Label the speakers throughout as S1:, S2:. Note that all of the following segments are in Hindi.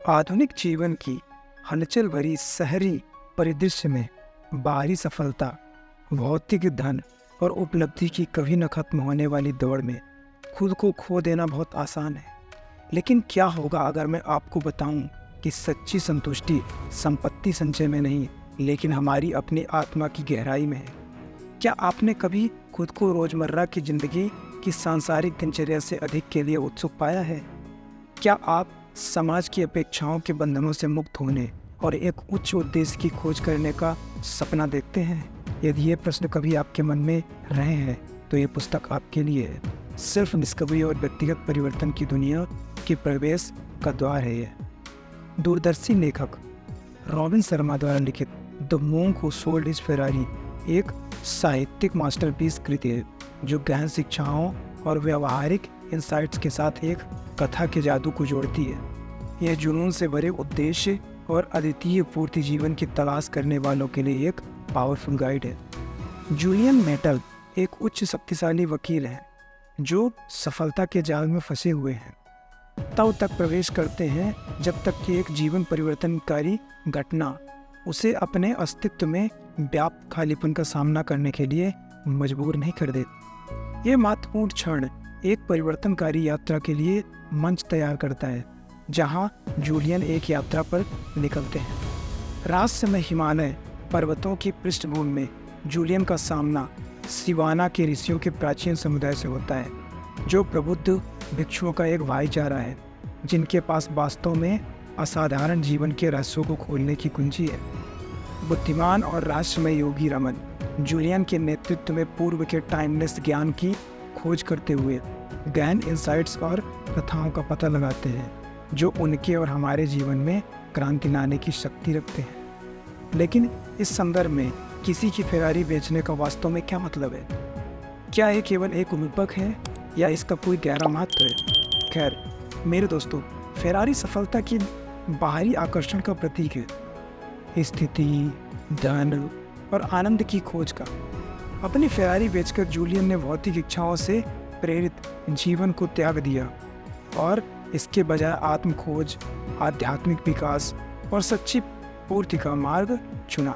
S1: आधुनिक जीवन की हलचल भरी शहरी परिदृश्य में बाहरी सफलता, भौतिक धन और उपलब्धि की कभी न खत्म होने वाली दौड़ में खुद को खो देना बहुत आसान है। लेकिन क्या होगा अगर मैं आपको बताऊं कि सच्ची संतुष्टि संपत्ति संचय में नहीं, लेकिन हमारी अपनी आत्मा की गहराई में है। क्या आपने कभी खुद को रोजमर्रा की जिंदगी की सांसारिक दिनचर्या से अधिक के लिए उत्सुक पाया है? क्या आप समाज की अपेक्षाओं के बंधनों से मुक्त होने और एक उच्च उद्देश्य की खोज करने का सपना देखते हैं? यदि ये प्रश्न कभी आपके मन में रहे हैं तो ये पुस्तक आपके लिए है। सेल्फ डिस्कवरी और व्यक्तिगत परिवर्तन की दुनिया के प्रवेश का द्वार है। ये दूरदर्शी लेखक रॉबिन शर्मा द्वारा लिखित the monk who sold his Ferrari एक साहित्यिक मास्टरपीस कृति है जो गहन शिक्षाओं और व्यावहारिक इंसाइट्स के साथ एक कथा के जादू को जोड़ती है। यह जुनून से भरे उद्देश्य और अद्वितीय पूर्ति जीवन की तलाश करने वालों के लिए एक पावरफुल गाइड है। जूलियन मेटल एक उच्च शक्तिशाली वकील हैं जो सफलता के जाल में फंसे हुए हैं। तब तक प्रवेश करते हैं जब तक कि एक जीवन परिवर्तनकारी घटना उसे अपने अस्तित्व में व्याप्त खालीपन का सामना करने के लिए मजबूर नहीं कर देती। ये महत्वपूर्ण क्षण एक परिवर्तनकारी यात्रा के लिए मंच तैयार करता है, जहां जूलियन एक यात्रा पर निकलते हैं। रहस्यमय हिमालय पर्वतों की पृष्ठभूमि में जूलियन का सामना सिवाना के ऋषियों के प्राचीन समुदाय से होता है, जो प्रबुद्ध भिक्षुओं का एक भाईचारा है जिनके पास वास्तव में असाधारण जीवन के रहस्यों को खोलने की कुंजी है। बुद्धिमान और रहस्यमय योगी रमन जूलियन के नेतृत्व में पूर्व के टाइमलेस ज्ञान की खोज करते हुए गहन इंसाइट्स और कथाओं का पता लगाते हैं जो उनके और हमारे जीवन में क्रांति लाने की शक्ति रखते हैं। लेकिन इस संदर्भ में किसी की फेरारी बेचने का वास्तव में क्या मतलब है? क्या ये केवल एक रूपक है या इसका कोई गहरा महत्व है? खैर मेरे दोस्तों, फेरारी सफलता की बाहरी आकर्षण का प्रतीक है, स्थिति, धन और आनंद की खोज का। अपनी फेरारी बेचकर जूलियन ने भौतिक इच्छाओं से प्रेरित जीवन को त्याग दिया और इसके बजाय आत्म खोज, आध्यात्मिक विकास और सच्ची पूर्ति का मार्ग चुना।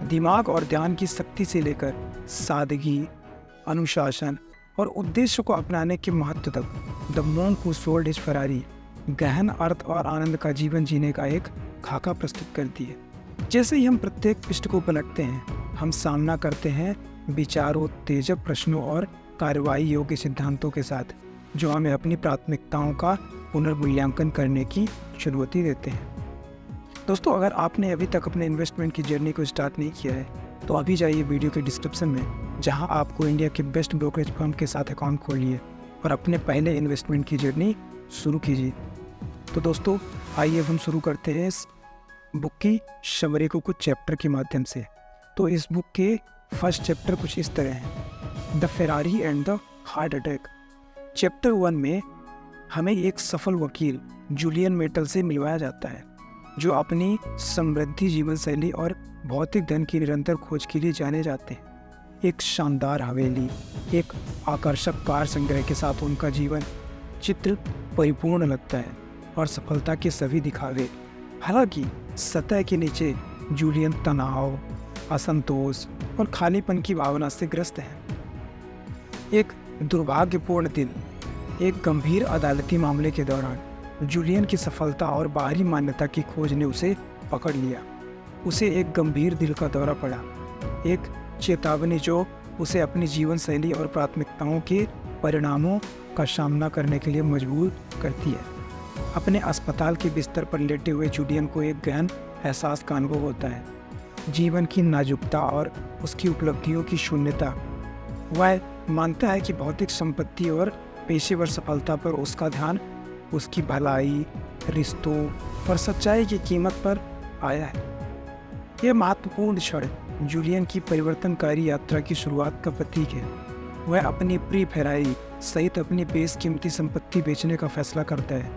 S1: दिमाग और ध्यान की शक्ति से लेकर सादगी, अनुशासन और उद्देश्य को अपनाने के महत्व तक the monk who sold his Ferrari गहन अर्थ और आनंद का जीवन जीने का एक खाका प्रस्तुत करती है। जैसे ही हम प्रत्येक पृष्ठ को पलटते हैं, हम सामना करते हैं विचारोत्तेजक प्रश्नों और कार्रवाई योग्य सिद्धांतों के साथ, जो हमें अपनी प्राथमिकताओं का पुनर्मूल्यांकन करने की चुनौती देते हैं। दोस्तों, अगर आपने अभी तक अपने इन्वेस्टमेंट की जर्नी को स्टार्ट नहीं किया है तो अभी जाइए वीडियो के डिस्क्रिप्शन में, जहां आपको इंडिया के बेस्ट ब्रोकरेज फर्म के साथ अकाउंट खोलिए और अपने पहले इन्वेस्टमेंट की जर्नी शुरू कीजिए। तो दोस्तों, आइए हम शुरू करते हैं इस बुक की समरी को कुछ चैप्टर के माध्यम से। तो इस बुक के फर्स्ट चैप्टर कुछ इस तरह हैं: the Ferrari and the heart attack. Chapter 1 में हमें एक सफल वकील जूलियन मेटल से मिलवाया जाता है, जो अपनी समृद्धि जीवन शैली और भौतिक धन की निरंतर खोज के लिए जाने जाते हैं। एक शानदार हवेली, एक आकर्षक कार संग्रह के साथ उनका जीवन चित्र परिपूर्ण लगता है और सफलता के सभी दिखावे। हालांकि सतह के नीचे जूलियन तनाव, असंतोष और खालीपन की भावना से ग्रस्त है। एक दुर्भाग्यपूर्ण दिन, एक गंभीर अदालती मामले के दौरान जूलियन की सफलता और बाहरी मान्यता की खोज ने उसे पकड़ लिया। उसे एक गंभीर दिल का दौरा पड़ा, एक चेतावनी जो उसे अपनी जीवन शैली और प्राथमिकताओं के परिणामों का सामना करने के लिए मजबूर करती है। अपने अस्पताल के बिस्तर पर लेटे हुए जूलियन को एक गहन एहसास का अनुभव होता है, जीवन की नाजुकता और उसकी उपलब्धियों की शून्यता। वह मानता है कि भौतिक संपत्ति और पेशेवर सफलता पर उसका ध्यान उसकी भलाई, रिश्तों और सच्चाई की कीमत पर आया है। यह महत्वपूर्ण क्षण जूलियन की परिवर्तनकारी यात्रा की शुरुआत का प्रतीक है। वह अपनी प्रिय फेरारी सहित अपनी बेशकीमती संपत्ति बेचने का फैसला करता है,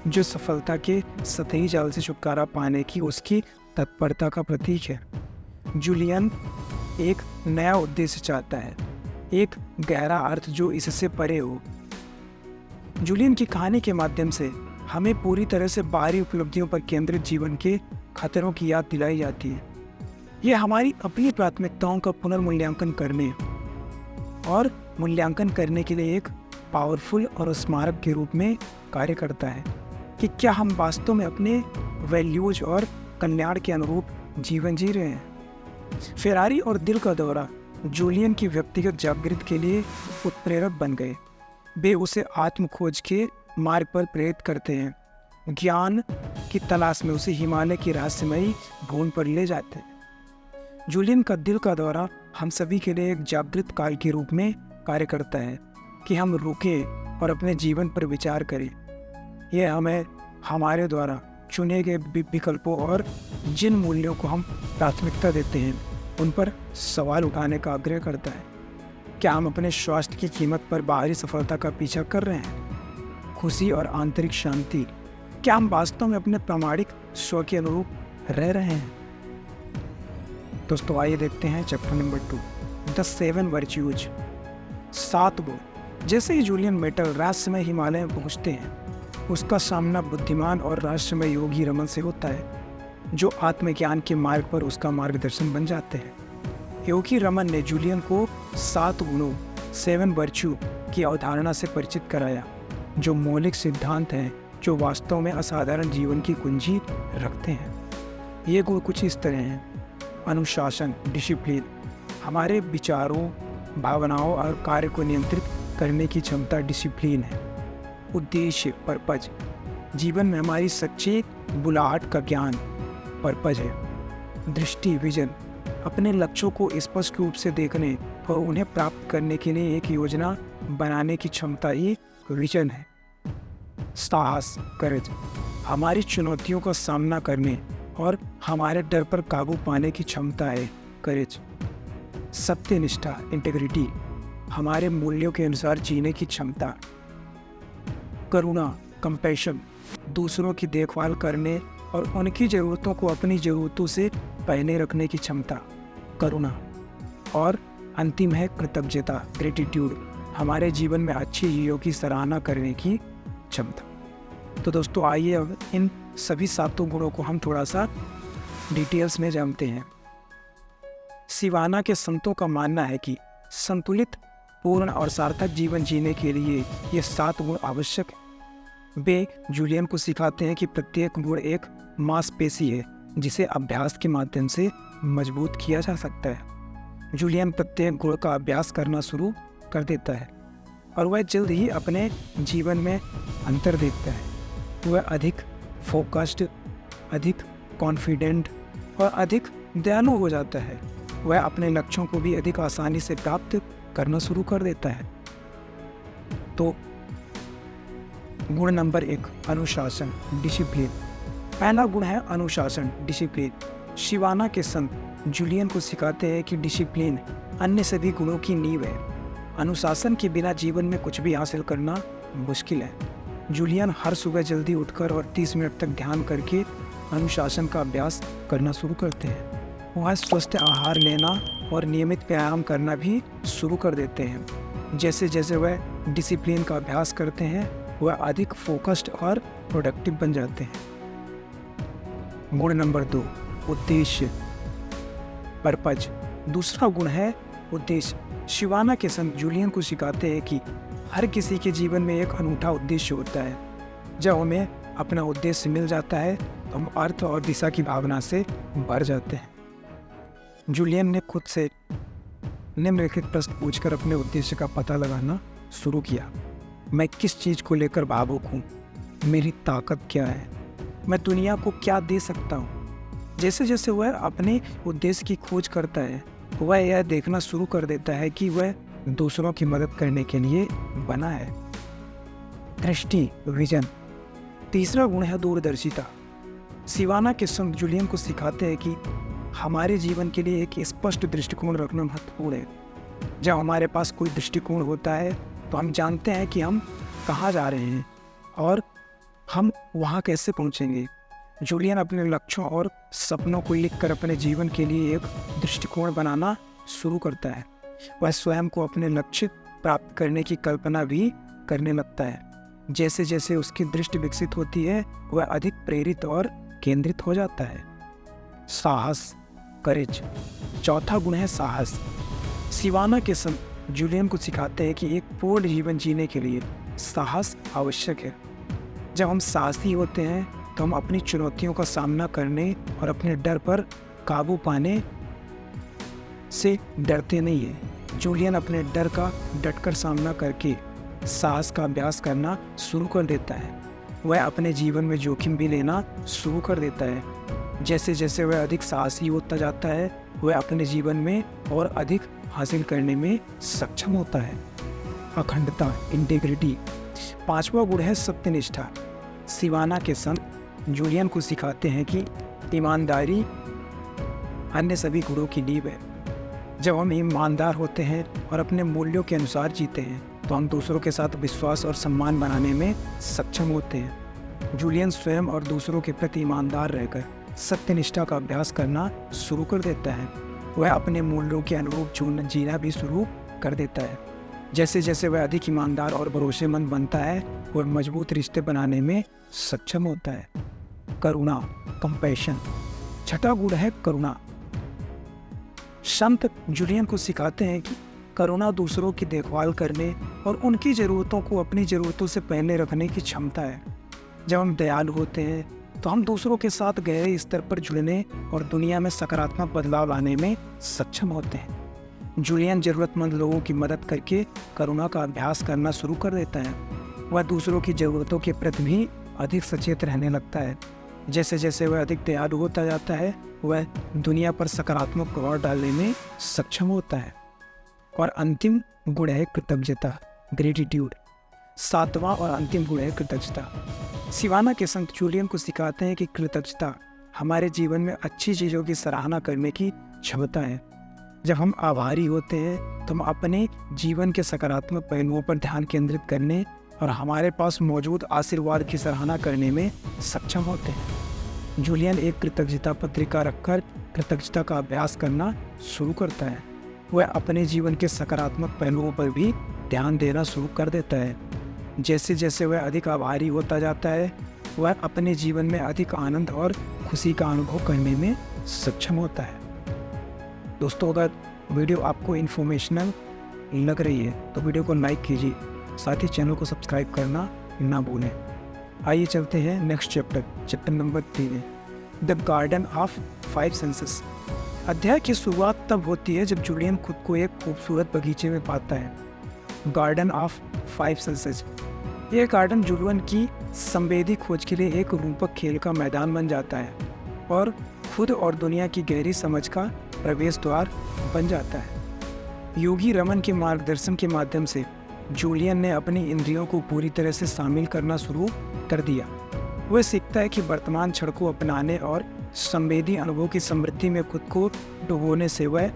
S1: जो सफलता के सतही जाल से छुटकारा पाने की उसकी तत्परता का प्रतीक है। जूलियन एक नया उद्देश्य चाहता है, एक गहरा अर्थ जो इससे परे हो। जूलियन की कहानी के माध्यम से हमें पूरी तरह से बाहरी उपलब्धियों पर केंद्रित जीवन के खतरों की याद दिलाई जाती है। ये हमारी अपनी प्राथमिकताओं का पुनर्मूल्यांकन करने और मूल्यांकन करने के लिए एक पावरफुल और स्मारक के रूप में कार्य करता है कि क्या हम वास्तव में अपने वैल्यूज और कल्याण के अनुरूप जीवन जी रहे हैं। फेरारी और दिल का दौरा जूलियन की व्यक्तिगत जागृति के लिए उत्प्रेरक बन गए। वे उसे आत्मखोज के मार्ग पर प्रेरित करते हैं, ज्ञान की तलाश में उसे हिमालय की रहस्यमयी भूमि पर ले जाते हैं। जूलियन का दिल का दौरा हम सभी के लिए एक जागृत काल के रूप में कार्य करता है कि हम रुकें और अपने जीवन पर विचार करें। यह हमें हमारे द्वारा चुने गए विकल्पों और जिन मूल्यों को हम प्राथमिकता देते हैं उन पर सवाल उठाने का आग्रह करता है। क्या हम अपने स्वास्थ्य की कीमत पर बाहरी सफलता का पीछा कर रहे हैं? खुशी और आंतरिक शांति, क्या हम वास्तव में अपने प्रामाणिक स्व के अनुरूप रह रहे हैं? दोस्तों, आइए देखते हैं चैप्टर नंबर 2, द 7 वर्च्यूज, 7 गुण। जैसे ही जूलियन मेटल रहस्यमय हिमालय में पहुंचते हैं, उसका सामना बुद्धिमान और रहस्यमय योगी रमन से होता है, जो आत्मज्ञान के मार्ग पर उसका मार्गदर्शन बन जाते हैं। योगी रमन ने जूलियन को 7 गुणों 7 वर्च्यू की अवधारणा से परिचित कराया, जो मौलिक सिद्धांत हैं जो वास्तव में असाधारण जीवन की कुंजी रखते हैं। ये गुण कुछ इस तरह हैं: अनुशासन, डिसिप्लिन, हमारे विचारों, भावनाओं और कार्य को नियंत्रित करने की क्षमता डिसिप्लिन है। उद्देश्य, पर्पज, जीवन में हमारी सच्ची बुलाहट का ज्ञान पर्पज है। दृष्टि, विजन, अपने लक्ष्यों को स्पष्ट रूप से देखने और उन्हें प्राप्त करने के लिए एक योजना बनाने की क्षमता ही विजन है। साहस, करेज, हमारी चुनौतियों का सामना करने और हमारे डर पर काबू पाने की क्षमता है करेज। सत्यनिष्ठा, इंटेग्रिटी, हमारे मूल्यों के अनुसार जीने की क्षमता। करुणा, कंपैशन, दूसरों की देखभाल करने और उनकी ज़रूरतों को अपनी ज़रूरतों से पहले रखने की क्षमता, करुणा। और अंतिम है कृतज्ञता, ग्रेटिट्यूड, हमारे जीवन में अच्छी चीज़ों की सराहना करने की क्षमता। तो दोस्तों, आइए अब इन सभी 7 गुणों को हम थोड़ा सा डिटेल्स में जानते हैं। सिवाना के संतों का मानना है कि संतुलित, पूर्ण और सार्थक जीवन जीने के लिए ये 7 गुण आवश्यक है। वे जूलियन को सिखाते हैं कि प्रत्येक गुण एक मांसपेशी है जिसे अभ्यास के माध्यम से मजबूत किया जा सकता है। जूलियन प्रत्येक गुण का अभ्यास करना शुरू कर देता है और वह जल्द ही अपने जीवन में अंतर देखता है। वह अधिक फोकस्ड, अधिक कॉन्फिडेंट और अधिक दयालु हो जाता है। वह अपने लक्ष्यों को भी अधिक आसानी से प्राप्त करना शुरू कर देता है। तो गुण नंबर 1, अनुशासन, डिसिप्लिन। पहला गुण है अनुशासन, डिसिप्लिन। शिवाना के संत जूलियन को सिखाते हैं कि डिसिप्लिन अन्य सभी गुणों की नींव है। अनुशासन के बिना जीवन में कुछ भी हासिल करना मुश्किल है। जूलियन हर सुबह जल्दी उठकर और 30 मिनट तक ध्यान करके अनुशासन का अभ्यास करना शुरू करते हैं। वह स्वस्थ आहार लेना और नियमित व्यायाम करना भी शुरू कर देते हैं। जैसे जैसे वह डिसिप्लिन का अभ्यास करते हैं, वह अधिक फोकस्ड और प्रोडक्टिव बन जाते हैं। गुण नंबर 2, उद्देश्य, पर्पज। दूसरा गुण है उद्देश्य। शिवाना के संत जूलियन को सिखाते हैं कि हर किसी के जीवन में एक अनूठा उद्देश्य होता है। जब हमें अपना उद्देश्य मिल जाता है तो हम अर्थ और दिशा की भावना से भर जाते हैं। जूलियन ने खुद से निम्नलिखित प्रश्न पूछकर अपने उद्देश्य का पता लगाना शुरू किया। मैं किस चीज़ को लेकर भावुक हूँ? मेरी ताकत क्या है? मैं दुनिया को क्या दे सकता हूँ? जैसे जैसे वह अपने उद्देश्य की खोज करता है, वह यह देखना शुरू कर देता है कि वह दूसरों की मदद करने के लिए बना है। दृष्टि, विजन। तीसरा गुण है दूरदर्शिता। सिवाना के संत जूलियन को सिखाते हैं कि हमारे जीवन के लिए एक स्पष्ट दृष्टिकोण रखना महत्वपूर्ण है। जब हमारे पास कोई दृष्टिकोण होता है तो हम जानते हैं कि हम कहाँ जा रहे हैं और हम वहाँ कैसे पहुँचेंगे। जूलियन अपने लक्ष्यों और सपनों को लिखकर अपने जीवन के लिए एक दृष्टिकोण बनाना शुरू करता है। वह स्वयं को अपने लक्ष्य प्राप्त करने की कल्पना भी करने लगता है। जैसे जैसे उसकी दृष्टि विकसित होती है वह अधिक प्रेरित और केंद्रित हो जाता है। साहस, करेज। चौथा गुण है साहस। सिवाना के संत जूलियन को सिखाते हैं कि एक पूर्ण जीवन जीने के लिए साहस आवश्यक है। जब हम साहसी होते हैं तो हम अपनी चुनौतियों का सामना करने और अपने डर पर काबू पाने से डरते नहीं हैं। जूलियन अपने डर का डटकर सामना करके साहस का अभ्यास करना शुरू कर देता है। वह अपने जीवन में जोखिम भी लेना शुरू कर देता है। जैसे जैसे वह अधिक साहसी होता जाता है वह अपने जीवन में और अधिक हासिल करने में सक्षम होता है। अखंडता, इंटीग्रिटी। पांचवा गुण है सत्यनिष्ठा। सिवाना के संत जूलियन को सिखाते हैं कि ईमानदारी अन्य सभी गुणों की नींव है। जब हम ईमानदार होते हैं और अपने मूल्यों के अनुसार जीते हैं तो हम दूसरों के साथ विश्वास और सम्मान बनाने में सक्षम होते हैं। जूलियन स्वयं और दूसरों के प्रति ईमानदार रहकर सत्यनिष्ठा का अभ्यास करना शुरू कर देता है। वह अपने मूल्यों के अनुरूप जीना भी शुरू कर देता है। जैसे जैसे वह अधिक ईमानदार और भरोसेमंद बनता है वह मजबूत रिश्ते बनाने में सक्षम होता है। करुणा, कंपैशन। छठा गुण है करुणा। संत जूलियन को सिखाते हैं कि करुणा दूसरों की देखभाल करने और उनकी ज़रूरतों को अपनी ज़रूरतों से पहले रखने की क्षमता है। जब हम दयालु होते हैं तो हम दूसरों के साथ गहरे स्तर पर जुड़ने और दुनिया में सकारात्मक बदलाव लाने में सक्षम होते हैं। जूलियन ज़रूरतमंद लोगों की मदद करके करुणा का अभ्यास करना शुरू कर देता है। वह दूसरों की ज़रूरतों के प्रति भी अधिक सचेत रहने लगता है। जैसे जैसे वह अधिक दयालु होता जाता है वह दुनिया पर सकारात्मक प्रभाव डालने में सक्षम होता है। और अंतिम गुण है कृतज्ञता, ग्रेटिट्यूड। सातवां और अंतिम गुण है कृतज्ञता। सिवाना के संत जूलियन को सिखाते हैं कि कृतज्ञता हमारे जीवन में अच्छी चीज़ों की सराहना करने की क्षमता है। जब हम आभारी होते हैं तो हम अपने जीवन के सकारात्मक पहलुओं पर ध्यान केंद्रित करने और हमारे पास मौजूद आशीर्वाद की सराहना करने में सक्षम होते हैं। जूलियन एक कृतज्ञता पत्रिका रखकर कृतज्ञता का अभ्यास करना शुरू करता है। वह अपने जीवन के सकारात्मक पहलुओं पर भी ध्यान देना शुरू कर देता है। जैसे जैसे वह अधिक आभारी होता जाता है वह अपने जीवन में अधिक आनंद और खुशी का अनुभव करने में सक्षम होता है। दोस्तों, अगर वीडियो आपको इन्फॉर्मेशनल लग रही है तो वीडियो को लाइक कीजिए, साथ ही चैनल को सब्सक्राइब करना ना भूलें। आइए चलते हैं नेक्स्ट चैप्टर नंबर 3 में, द गार्डन ऑफ 5 सेंसेस। अध्याय की शुरुआत तब होती है जब जूलियन खुद को एक खूबसूरत बगीचे में पाता है। Garden of 5 senses. यह गार्डन जूलियन की संवेदी खोज के लिए एक रूपक खेल का मैदान बन जाता है और खुद और दुनिया की गहरी समझ का प्रवेश द्वार बन जाता है। योगी रमन के मार्गदर्शन के माध्यम से जूलियन ने अपनी इंद्रियों को पूरी तरह से शामिल करना शुरू कर दिया। वह सीखता है कि वर्तमान क्षण को अपनाने और संवेदी अनुभव की समृद्धि में खुद को डुबोने से वह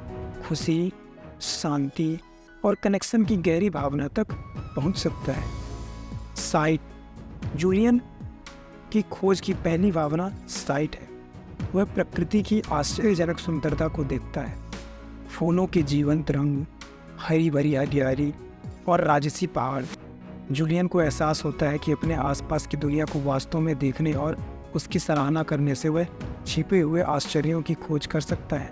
S1: खुशी, शांति और कनेक्शन की गहरी भावना तक पहुंच सकता है। साइट। जूलियन की खोज की पहली भावना साइट है। वह प्रकृति की आश्चर्यजनक सुंदरता को देखता है। फूलों के जीवंत रंग, हरी भरी हरियाली और राजसी पहाड़। जूलियन को एहसास होता है कि अपने आसपास की दुनिया को वास्तव में देखने और उसकी सराहना करने से वह छिपे हुए आश्चर्यों की खोज कर सकता है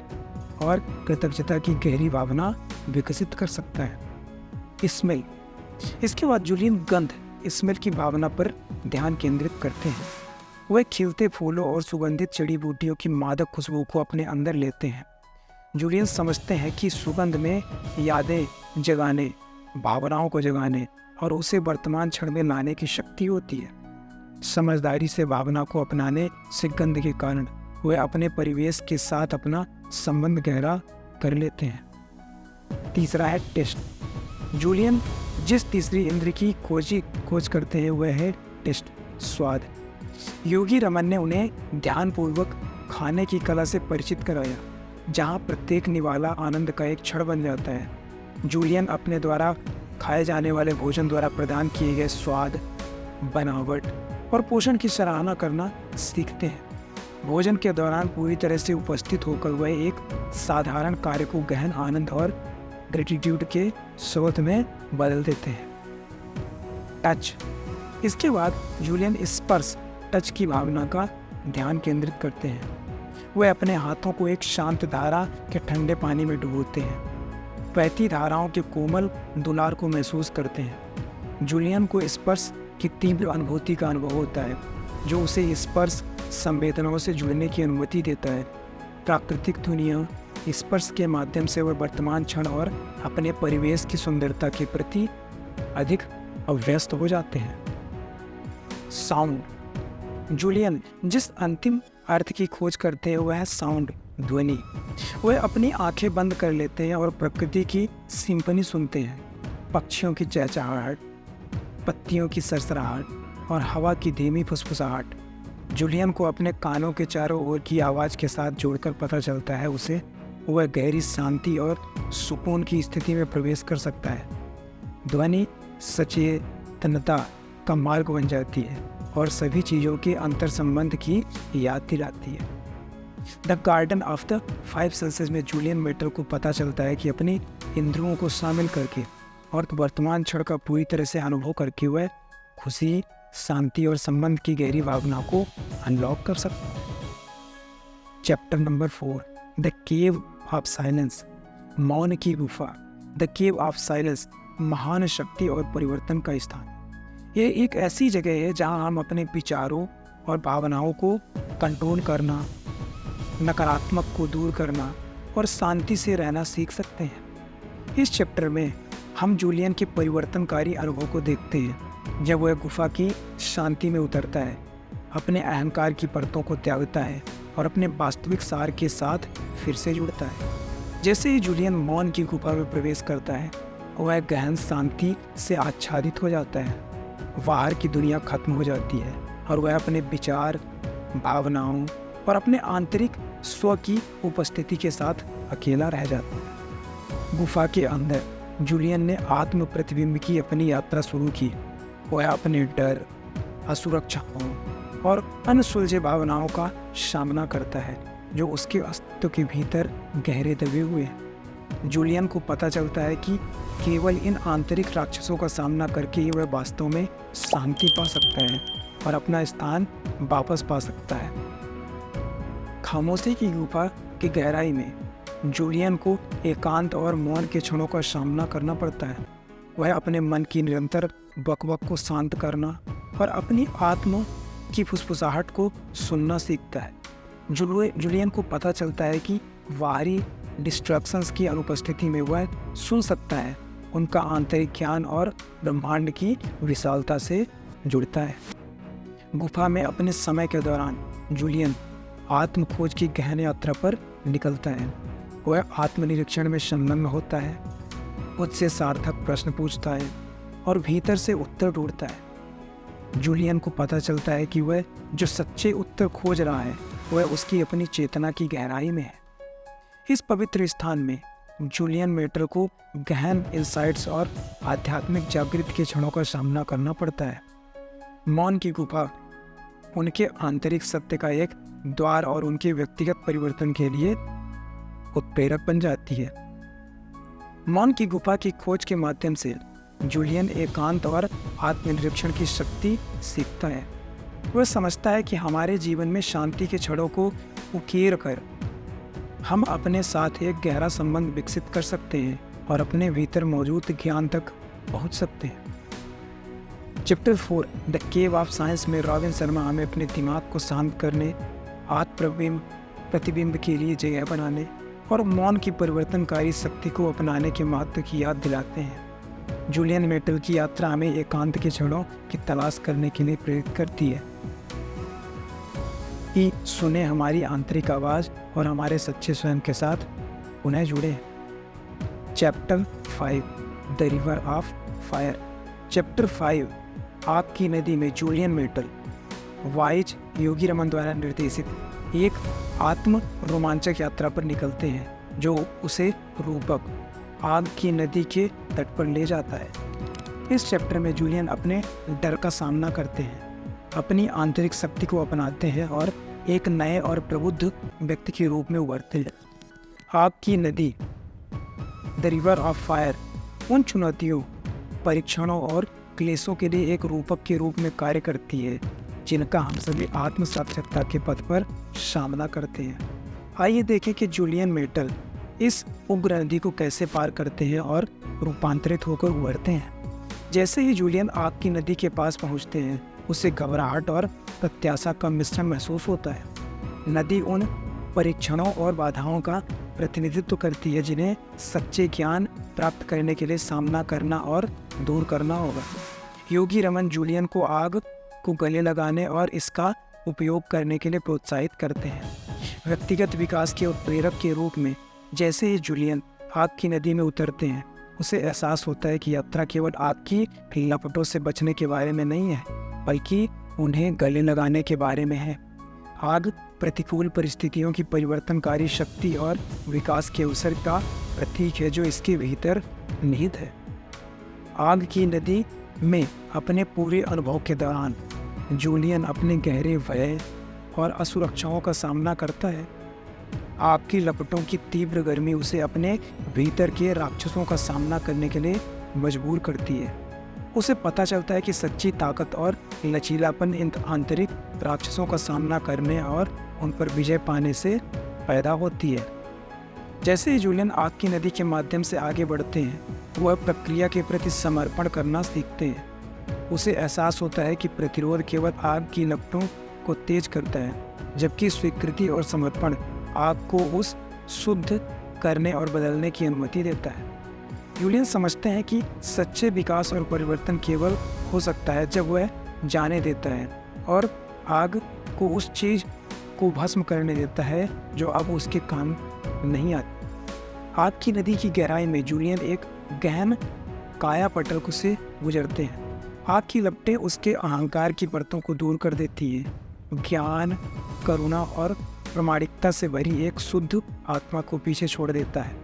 S1: और कृतज्ञता की गहरी भावना विकसित कर सकता है। स्मेल। इसके बाद जूलियन गंध, स्मेल की भावना पर ध्यान केंद्रित करते हैं। वह खिलते फूलों और सुगंधित जड़ी बूटियों की मादक खुशबू को अपने अंदर लेते हैं। जूलियन समझते हैं कि सुगंध में यादें जगाने, भावनाओं को जगाने और उसे वर्तमान क्षण में लाने की शक्ति होती है। समझदारी से भावना को अपनाने से गंध के कारण वे अपने परिवेश के साथ अपना संबंध गहरा कर लेते हैं। तीसरा है टेस्ट। जूलियन जिस तीसरी इंद्र की खोज करते हैं वह है टेस्ट, स्वाद। योगी रमन ने उन्हें ध्यानपूर्वक खाने की कला से परिचित कराया, जहां प्रत्येक निवाला आनंद का एक क्षण बन जाता है। जूलियन अपने द्वारा खाए जाने वाले भोजन द्वारा प्रदान किए गए स्वाद, बनावट और पोषण की सराहना करना सीखते हैं। भोजन के दौरान पूरी तरह से उपस्थित होकर वह एक साधारण कार्य को गहन आनंद और ग्रेटिट्यूड के स्रोत में बदल देते हैं। टच। इसके बाद जूलियन स्पर्श टच की भावना का ध्यान केंद्रित करते हैं। वे अपने हाथों को एक शांत धारा के ठंडे पानी में डुबोते हैं, बहती धाराओं के कोमल दुलार को महसूस करते हैं। जूलियन को स्पर्श की तीव्र अनुभूति का अनुभव होता है, जो उसे स्पर्श संवेदनाओं से जुड़ने की अनुमति देता है। प्राकृतिक दुनिया स्पर्श के माध्यम से वह वर्तमान क्षण और अपने परिवेश की सुंदरता के प्रति अधिक अभ्यस्त हो जाते हैं। साउंड। जूलियन जिस अंतिम अर्थ की खोज करते हैं वह है साउंड, ध्वनि। वह अपनी आंखें बंद कर लेते हैं और प्रकृति की सिम्फनी सुनते हैं। पक्षियों की चहचहाहट, पत्तियों की सरसराहट और हवा की धीमी फुसफुसाहट। जूलियन को अपने कानों के चारों ओर की आवाज़ के साथ जोड़कर पता चलता है उसे वह गहरी शांति और सुकून की स्थिति में प्रवेश कर सकता है। ध्वनि सचेतनता का मार्ग बन जाती है और सभी चीज़ों के अंतर संबंध की याद दिलाती है। The garden of the 5 senses में जूलियन मेटल को पता चलता है कि अपनी इंद्रियों को शामिल करके और वर्तमान क्षण का पूरी तरह से अनुभव करके वह खुशी, शांति और संबंध की गहरी भावना को अनलॉक कर सकता है। Chapter number 4, the cave of silence, मौन की गुफा। द केव ऑफ साइलेंस महान शक्ति और परिवर्तन का स्थान। ये एक ऐसी जगह है जहां हम अपने विचारों और भावनाओं को कंट्रोल करना, नकारात्मक को दूर करना और शांति से रहना सीख सकते हैं। इस चैप्टर में हम जूलियन के परिवर्तनकारी अनुभव को देखते हैं जब वह गुफा की शांति में उतरता है, अपने अहंकार की परतों को त्यागता है और अपने वास्तविक सार के साथ फिर से जुड़ता है। जैसे ही जूलियन मौन की गुफा में प्रवेश करता है वह गहन शांति से आच्छादित हो जाता है। बाहर की दुनिया खत्म हो जाती है और वह अपने विचार, भावनाओं और अपने आंतरिक स्व की उपस्थिति के साथ अकेला रह जाता है। गुफा के अंदर जूलियन ने आत्म प्रतिबिंब की अपनी यात्रा शुरू की। वह अपने डर, असुरक्षाओं और अनसुलझे भावनाओं का सामना करता है जो उसके अस्तित्व के भीतर गहरे दबे हुए हैं। जूलियन को पता चलता है कि केवल इन आंतरिक राक्षसों का सामना करके ही वह वास्तव में शांति पा सकता है और अपना स्थान वापस पा सकता है। खामोशी की गुफा की गहराई में जूलियन को एकांत और मौन के क्षणों का सामना करना पड़ता है। वह अपने मन की निरंतर बकबक को शांत करना और अपनी आत्मा की फुसफुसाहट को सुनना सीखता है। जूलियन को पता चलता है कि बाहरी डिस्ट्रैक्शंस की अनुपस्थिति में वह सुन सकता है, उनका आंतरिक ज्ञान और ब्रह्मांड की विशालता से जुड़ता है। गुफा में अपने समय के दौरान जूलियन आत्म खोज की गहन यात्रा पर निकलता है। वह आत्मनिरीक्षण में संलग्न होता है, खुद से सार्थक प्रश्न पूछता है और भीतर से उत्तर ढूंढता है। जूलियन को पता चलता है कि वह जो सच्चे उत्तर खोज रहा है वह उसकी अपनी चेतना की गहराई में है। इस पवित्र स्थान में जूलियन मेटल को गहन इंसाइट्स और आध्यात्मिक जागृति के क्षणों का सामना करना पड़ता है। मौन की गुफा उनके आंतरिक सत्य का एक द्वार और उनके व्यक्तिगत परिवर्तन के लिए उत्प्रेरक बन जाती है। मौन की गुफा की खोज के माध्यम से जूलियन एकांत और आत्मनिरीक्षण की शक्ति सीखता है। वह समझता है कि हमारे जीवन में शांति के क्षणों को उकेर कर हम अपने साथ एक गहरा संबंध विकसित कर सकते हैं और अपने भीतर मौजूद ज्ञान तक पहुंच सकते हैं। Chapter 4, the cave of science में रॉबिन शर्मा हमें अपने दिमाग को शांत करने, आत्म प्रतिबिंब के लिए जगह बनाने और मौन की परिवर्तनकारी शक्ति को अपनाने के महत्व की याद दिलाते हैं। जूलियन मेटल की यात्रा हमें एकांत के क्षणों की तलाश करने के लिए प्रेरित करती है कि सुने हमारी आंतरिक आवाज़ और हमारे सच्चे स्वयं के साथ पुनः जुड़े। Chapter 5, the river of fire. Chapter 5, आग की नदी में जूलियन मेटल वाइज योगी रमन द्वारा निर्देशित एक आत्म रोमांचक यात्रा पर निकलते हैं जो उसे रूपक आग की नदी के तट पर ले जाता है। इस चैप्टर में जूलियन अपने डर का सामना करते हैं, अपनी आंतरिक शक्ति को अपनाते हैं और एक नए और प्रबुद्ध व्यक्ति के रूप में उभरते हैं। आग की नदी, द रिवर ऑफ फायर, उन चुनौतियों, परीक्षणों और क्लेशों के लिए एक रूपक के रूप में कार्य करती है, जिनका हम सभी आत्म साक्षात्कार के पथ पर सामना करते हैं। आइए देखें कि जूलियन मेटल इस उग्र नदी को कैसे पार करते हैं और रूपांतरित होकर उभरते हैं। जैसे ही जूलियन आग की नदी के पास पहुंचते हैं, उसे घबराहट और प्रत्याशा का मिश्रण महसूस होता है। नदी उन परीक्षणों और बाधाओं का प्रतिनिधित्व करती है जिन्हें सच्चे ज्ञान प्राप्त करने के लिए सामना करना और दूर करना होगा। योगी रमन जूलियन को आग को गले लगाने और इसका उपयोग करने के लिए प्रोत्साहित करते हैं। व्यक्तिगत विकास के उत्प्रेरक के रूप में जैसे ही जूलियन आग की नदी में उतरते हैं, उसे एहसास होता है कि यात्रा केवल आग की लपटों से बचने के बारे में नहीं है, बल्कि उन्हें गले लगाने के बारे में है। आग प्रतिकूल परिस्थितियों की परिवर्तनकारी शक्ति और विकास के अवसर का प्रतीक है जो इसके भीतर निहित है। आग की नदी में अपने पूरे अनुभव के दौरान जूलियन अपने गहरे भय और असुरक्षाओं का सामना करता है। आग की लपटों की तीव्र गर्मी उसे अपने भीतर के राक्षसों का सामना करने के लिए मजबूर करती है। उसे पता चलता है कि सच्ची ताकत और लचीलापन इन आंतरिक राक्षसों का सामना करने और उन पर विजय पाने से पैदा होती है। जैसे ही जूलियन आग की नदी के माध्यम से आगे बढ़ते हैं, वह प्रक्रिया के प्रति समर्पण करना सीखते हैं। उसे एहसास होता है कि प्रतिरोध केवल आग की लपटों को तेज करता है, जबकि स्वीकृति और समर्पण आग को उस शुद्ध करने और बदलने की अनुमति देता है। जूलियन समझते हैं कि सच्चे विकास और परिवर्तन केवल हो सकता है जब वह जाने देता है और आग को उस चीज़ को भस्म करने देता है जो अब उसके काम नहीं आती। आग की नदी की गहराई में जूलियन एक गहन काया पटल को से गुजरते हैं। आग की लपटें उसके अहंकार की परतों को दूर कर देती हैं। ज्ञान, करुणा और प्रामाणिकता से भरी एक शुद्ध आत्मा को पीछे छोड़ देता है।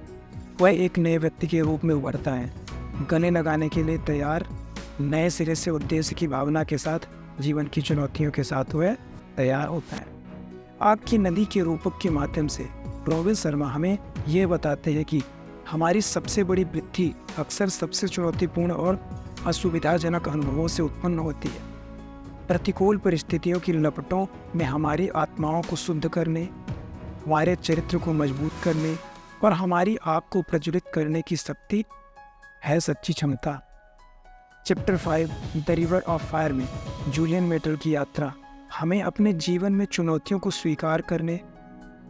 S1: वह एक नए व्यक्ति के रूप में उभरता है, गले लगाने के लिए तैयार, नए सिरे से उद्देश्य की भावना के साथ जीवन की चुनौतियों के साथ वह तैयार होता है। आग की नदी के रूपक के माध्यम से रोबिन शर्मा हमें यह बताते हैं कि हमारी सबसे बड़ी वृद्धि अक्सर सबसे चुनौतीपूर्ण और असुविधाजनक अनुभवों से उत्पन्न होती है। प्रतिकूल परिस्थितियों की लपटों में हमारी आत्माओं को शुद्ध करने, हमारे चरित्र को मजबूत करने और हमारी आग को प्रज्वलित करने की शक्ति है सच्ची क्षमता। Chapter 5 the river of fire में जूलियन मेटल की यात्रा हमें अपने जीवन में चुनौतियों को स्वीकार करने,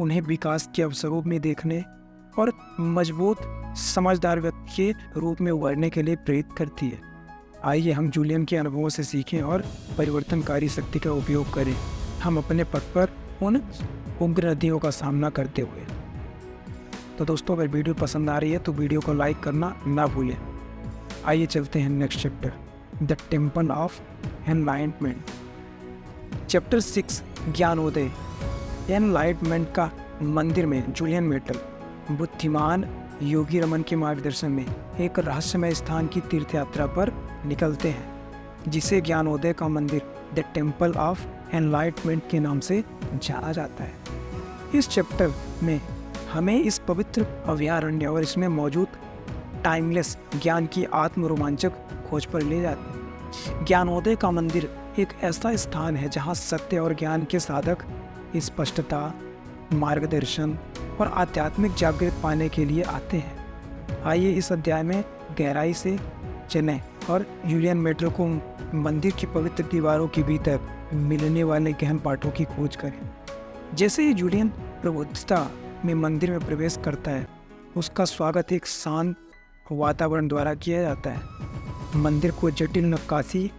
S1: उन्हें विकास के अवसरों में देखने और मजबूत समझदार व्यक्ति के रूप में उभरने के लिए प्रेरित करती है। आइए हम जूलियन के अनुभवों से सीखें और परिवर्तनकारी शक्ति का उपयोग करें, हम अपने पथ पर उन उग्र नदियों का सामना करते हुए। तो दोस्तों, अगर वीडियो पसंद आ रही है तो वीडियो को लाइक करना ना भूलें। आइए चलते हैं next chapter, the temple of enlightenment. Chapter 6 ज्ञानोदय। एनलाइटमेंट का मंदिर में जूलियन मेटल बुद्धिमान योगी रमन के मार्गदर्शन में एक रहस्यमय स्थान की तीर्थ यात्रा पर निकलते हैं, जिसे ज्ञानोदय का मंदिर द टेम्पल ऑफ एनलाइटमेंट के नाम से जाना जाता है। इस चैप्टर में हमें इस पवित्र अभयारण्य और इसमें मौजूद टाइमलेस ज्ञान की आत्म रोमांचक खोज पर ले जाते हैं। ज्ञानोदय का मंदिर एक ऐसा स्थान है जहां सत्य और ज्ञान के साधक स्पष्टता, मार्गदर्शन और आध्यात्मिक जागृत पाने के लिए आते हैं। आइए इस अध्याय में गहराई से चलें और जूलियन मेटल को मंदिर की पवित्र दीवारों के भीतर मिलने वाले गहन पाठों की खोज करें। जैसे ही जूलियन प्रबुद्धता में मंदिर में प्रवेश करता है, उसका स्वागत एक शांत वातावरण द्वारा किया जाता है। मंदिर को जटिल नक्काशी,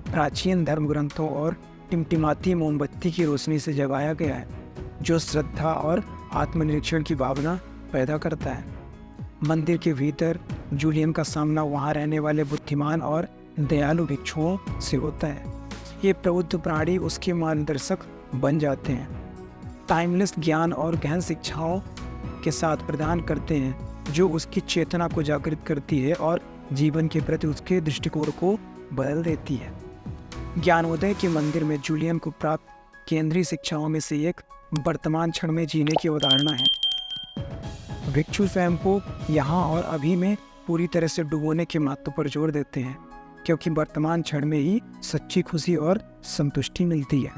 S1: प्राचीन धर्म ग्रंथों और टिमटिमाती मोमबत्ती की रोशनी से जगाया गया है, जो श्रद्धा और आत्मनिरीक्षण की भावना पैदा करता है। मंदिर के भीतर जूलियन का सामना वहाँ रहने वाले बुद्धिमान और दयालु भिक्षुओं से होता है। ये प्रबुद्ध प्राणी उसके मार्गदर्शक बन जाते हैं, टाइमलेस ज्ञान और गहन शिक्षाओं के साथ प्रदान करते हैं, जो उसकी चेतना को जागृत करती है और जीवन के प्रति उसके दृष्टिकोण को बदल देती है। ज्ञानोदय के मंदिर में जूलियन को प्राप्त केंद्रीय शिक्षाओं में से एक वर्तमान क्षण में जीने की अवधारणा है। भिक्षु स्वयं को यहाँ और अभी में पूरी तरह से डुबोने के महत्व पर जोर देते हैं। क्योंकि वर्तमान क्षण में ही सच्ची खुशी और संतुष्टि मिलती है।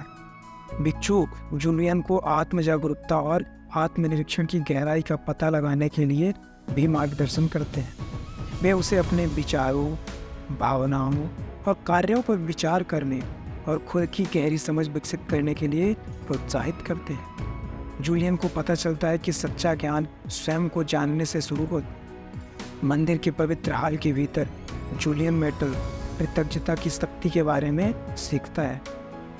S1: भिक्षु जूलियन को आत्म जागरूकता और आत्मनिरीक्षण की गहराई का पता लगाने के लिए भी मार्गदर्शन करते हैं। वे उसे अपने विचारों, भावनाओं और कार्यों पर विचार करने और खुद की गहरी समझ विकसित करने के लिए प्रोत्साहित करते हैं। जूलियन को पता चलता है कि सच्चा ज्ञान स्वयं को जानने से शुरू होता। मंदिर के पवित्र हाल के भीतर जूलियन मेटल कृतज्ञता की शक्ति के बारे में सीखता है।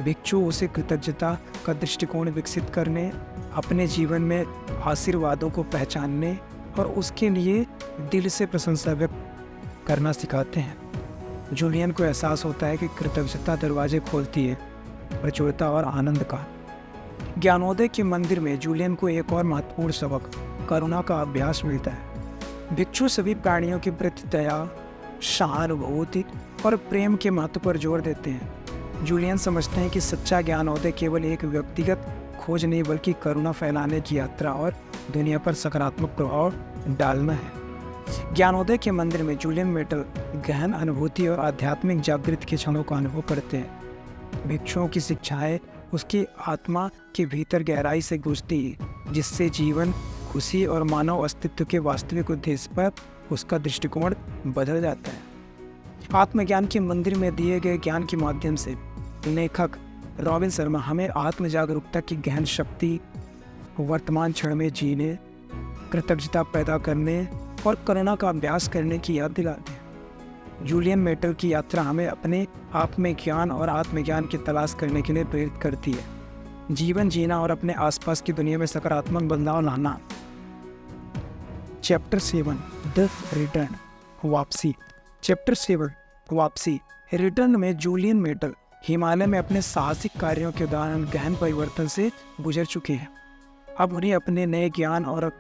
S1: भिक्षु उसे कृतज्ञता का दृष्टिकोण विकसित करने, अपने जीवन में आशीर्वादों को पहचानने और उसके लिए दिल से प्रशंसा व्यक्त करना सिखाते हैं। जूलियन को एहसास होता है कि कृतज्ञता दरवाजे खोलती है प्रचुरता और आनंद का। ज्ञानोदय के मंदिर में जूलियन को एक और महत्वपूर्ण सबक करुणा का अभ्यास मिलता है। भिक्षु सभी प्राणियों के प्रति दया, सहानुभूति और प्रेम के महत्व पर जोर देते हैं। जूलियन समझते हैं कि सच्चा ज्ञानोदय केवल एक व्यक्तिगत खोज नहीं बल्कि करुणा फैलाने की यात्रा और दुनिया पर सकारात्मक प्रभाव डालना है। ज्ञानोदय के मंदिर में जूलियन मेटल गहन अनुभूति और आध्यात्मिक जागृति के क्षणों का अनुभव करते हैं। भिक्षुओं की शिक्षाएं उसकी आत्मा के भीतर गहराई से घुसती है, जिससे जीवन, खुशी और मानव अस्तित्व के वास्तविक उद्देश्य पर उसका दृष्टिकोण बदल जाता है। आत्मज्ञान के मंदिर में दिए गए ज्ञान के माध्यम से लेखक रॉबिन शर्मा हमें आत्म जागरूकता की गहन शक्ति, वर्तमान क्षण में जीने, कृतज्ञता पैदा करने और करुणा का अभ्यास करने की याद दिलाते हैं। जूलियन मेटल की यात्रा हमें अपने आप में ज्ञान और आत्मज्ञान की तलाश करने के लिए प्रेरित करती है। जीवन जीना और अपने आसपास की दुनिया में सकारात्मक बदलाव लाना। चैप्टर 7 द रिटर्न, वापसी। चैप्टर 7 वापसी रिटर्न में जूलियन मेटल हिमालय में अपने साहसिक कार्यों के दौरान गहन परिवर्तन से गुजर चुके हैं। अब उन्हें अपने नए ज्ञान और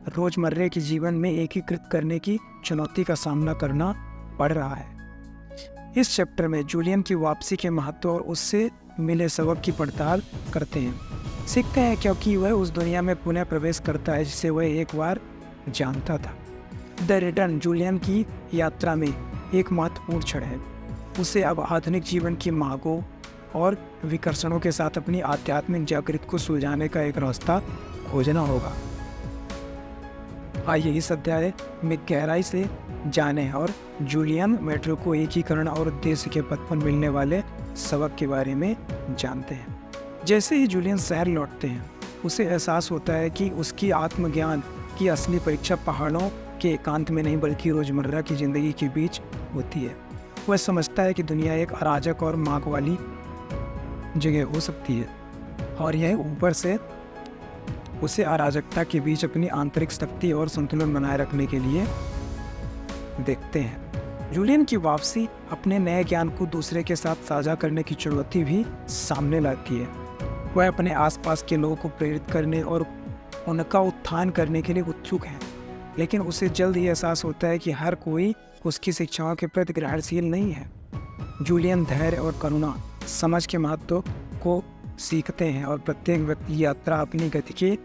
S1: रोजमर्रे के जीवन में एकीकृत करने की चुनौती का सामना करना पड़ रहा है। इस चैप्टर में जूलियन की वापसी के महत्व और उससे मिले सबक की पड़ताल करते हैं। सीखते हैं क्योंकि वह उस दुनिया में पुनः प्रवेश करता है जिसे वह एक बार जानता था। द रिटर्न जूलियन की यात्रा में एक महत्वपूर्ण क्षण है। उसे अब आधुनिक जीवन की मांगों और विकर्षणों के साथ अपनी आध्यात्मिक जागृति को सुलझाने का एक रास्ता खोजना होगा। आइए इस अध्याय में गहराई से जानें और जूलियन मेटल को एकीकरण और उद्देश्य के पथ पर मिलने वाले सबक के बारे में जानते हैं। जैसे ही जूलियन शहर लौटते हैं, उसे एहसास होता है कि उसकी आत्मज्ञान की असली परीक्षा पहाड़ों के एकांत में नहीं बल्कि रोजमर्रा की जिंदगी के बीच होती है। वह समझता है कि दुनिया एक अराजक और मांग वाली जगह हो सकती है और यह ऊपर से उसे अराजकता के बीच अपनी आंतरिक शक्ति और संतुलन बनाए रखने के लिए देखते हैं। जूलियन की वापसी अपने नए ज्ञान को दूसरे के साथ साझा करने की चुनौती भी सामने लाती है। वह अपने आसपास के लोगों को प्रेरित करने और उनका उत्थान करने के लिए उत्सुक है, लेकिन उसे जल्द ही एहसास होता है कि हर कोई उसकी शिक्षाओं के प्रति ग्रहणशील नहीं है। जूलियन धैर्य और करुणा समझ के महत्व को सीखते हैं और प्रत्येक व्यक्ति की यात्रा अपनी गति के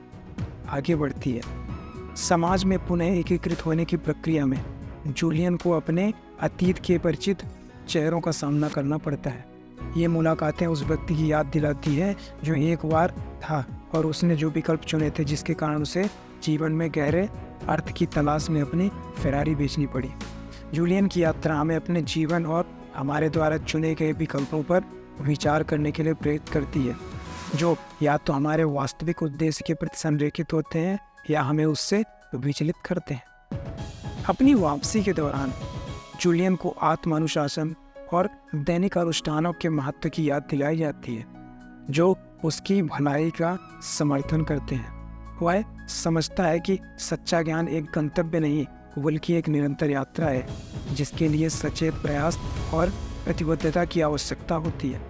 S1: आगे बढ़ती है। समाज में पुनः एकीकृत होने की प्रक्रिया में जूलियन को अपने अतीत के परिचित चेहरों का सामना करना पड़ता है। ये मुलाकातें उस व्यक्ति की याद दिलाती है जो एक बार था और उसने जो विकल्प चुने थे, जिसके कारण उसे जीवन में गहरे अर्थ की तलाश में अपनी फेरारी बेचनी पड़ी। जूलियन की यात्रा हमें अपने जीवन और हमारे द्वारा चुने गए विकल्पों पर विचार करने के लिए प्रेरित करती है, जो या तो हमारे वास्तविक उद्देश्य के प्रति संरेखित होते हैं या हमें उससे विचलित करते हैं। अपनी वापसी के दौरान जूलियन को आत्म अनुशासन और दैनिक अनुष्ठानों के महत्व की याद दिलाई जाती है, जो उसकी भलाई का समर्थन करते हैं। वह समझता है कि सच्चा ज्ञान एक गंतव्य नहीं बल्कि एक निरंतर यात्रा है, जिसके लिए सचेत प्रयास और प्रतिबद्धता की आवश्यकता होती है।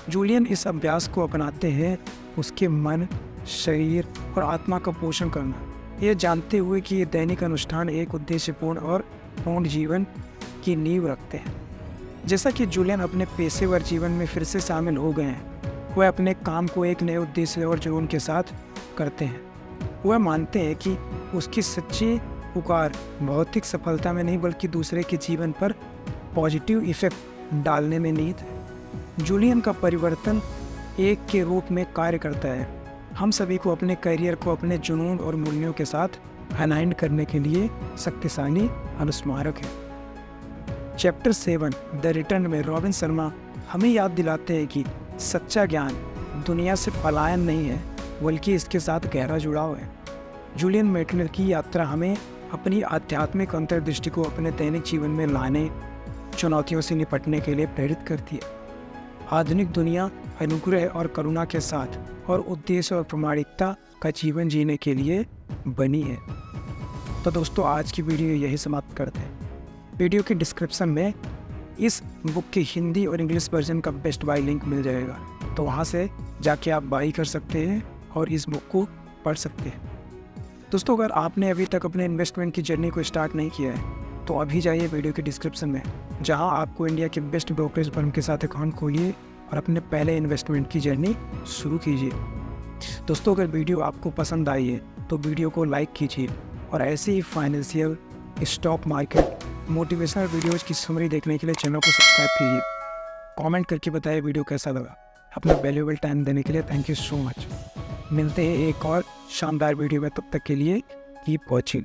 S1: जूलियन इस अभ्यास को अपनाते हैं उसके मन, शरीर और आत्मा का पोषण करना, यह जानते हुए कि ये दैनिक अनुष्ठान एक उद्देश्यपूर्ण और पूर्ण जीवन की नींव रखते हैं। जैसा कि जूलियन अपने पेशेवर जीवन में फिर से शामिल हो गए हैं, वह अपने काम को एक नए उद्देश्य और जुनून के साथ करते हैं। वह मानते हैं कि उसकी सच्ची पुकार भौतिक सफलता में नहीं बल्कि दूसरे के जीवन पर पॉजिटिव इफेक्ट डालने में निहित है। जूलियन का परिवर्तन एक के रूप में कार्य करता है। हम सभी को अपने करियर को अपने जुनून और मूल्यों के साथ अलाइन करने के लिए शक्तिशाली अनुस्मारक है। चैप्टर 7 द रिटर्न में रॉबिन शर्मा हमें याद दिलाते हैं कि सच्चा ज्ञान दुनिया से पलायन नहीं है, बल्कि इसके साथ गहरा जुड़ाव है। जूलियन मैटनर की यात्रा हमें अपनी आध्यात्मिक अंतर्दृष्टि को अपने दैनिक जीवन में लाने, चुनौतियों से निपटने के लिए प्रेरित करती है। आधुनिक दुनिया अनुग्रह और करुणा के साथ और उद्देश्य और प्रामाणिकता का जीवन जीने के लिए बनी है। तो दोस्तों, आज की वीडियो यही समाप्त करते हैं। वीडियो के डिस्क्रिप्शन में इस बुक की हिंदी और इंग्लिश वर्जन का बेस्ट बाय लिंक मिल जाएगा, तो वहाँ से जाके आप बाई कर सकते हैं और इस बुक को पढ़ सकते हैं। दोस्तों, अगर आपने अभी तक अपने इन्वेस्टमेंट की जर्नी को स्टार्ट नहीं किया है तो अभी जाइए वीडियो के डिस्क्रिप्शन में, जहां आपको इंडिया के बेस्ट ब्रोकरेज फर्म के साथ अकाउंट खोलिए और अपने पहले इन्वेस्टमेंट की जर्नी शुरू कीजिए। दोस्तों, अगर वीडियो आपको पसंद आई है तो वीडियो को लाइक कीजिए और ऐसे ही financial, stock market, motivational videos की समरी देखने के लिए चैनल को सब्सक्राइब कीजिए। कमेंट करके बताइए वीडियो कैसा लगा। अपना वैल्यूएबल टाइम देने के लिए थैंक यू सो मच। मिलते हैं एक और शानदार वीडियो में, तब तक के लिए कीप वॉचिंग।